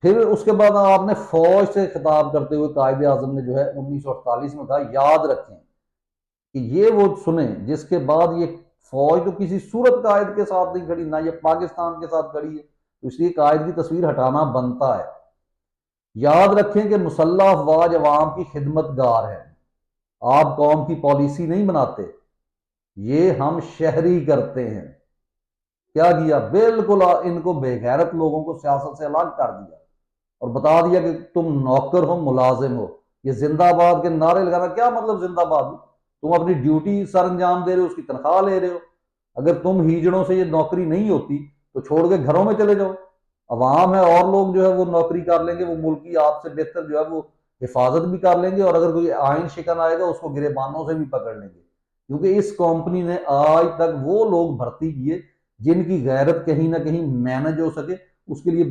फिर उसके बाद आपने फौज से खिताब करते हुए कायदे आजम ने जो है 1948 में कहा, याद रखें कि ये वो सुने जिसके बाद ये फौज तो किसी सूरत कायद के साथ नहीं खड़ी, ना ये पाकिस्तान के साथ खड़ी है, तो इसलिए कायद की तस्वीर हटाना बनता है। याद रखें कि मुसल्लह अफवाज अवाम की खिदमतगार है, आप कौम की पॉलिसी नहीं बनाते, ये हम शहरी करते हैं। क्या किया, बिल्कुल इनको बेगैरत लोगों को सियासत से अलग कर दिया और बता दिया कि तुम नौकर हो, मुलाजिम हो। ये जिंदाबाद के नारे लगाना क्या मतलब, जिंदाबाद, तुम अपनी ड्यूटी सर अंजाम दे रहे हो, उसकी तनख्वाह ले रहे हो। अगर तुम हीजड़ों से ये नौकरी नहीं होती तो छोड़ के घरों में चले जाओ, अवाम है और लोग जो है वो नौकरी कर लेंगे, वो मुल्क की आपसे बेहतर जो है वो हिफाजत भी कर लेंगे, और अगर कोई आइन शिकन आएगा उसको गिरेबानों से भी पकड़ लेंगे। क्योंकि इस कंपनी ने आज तक वो लोग भर्ती किए जिनकी गैरत कहीं ना कहीं मैनेज हो सके, उसके लिए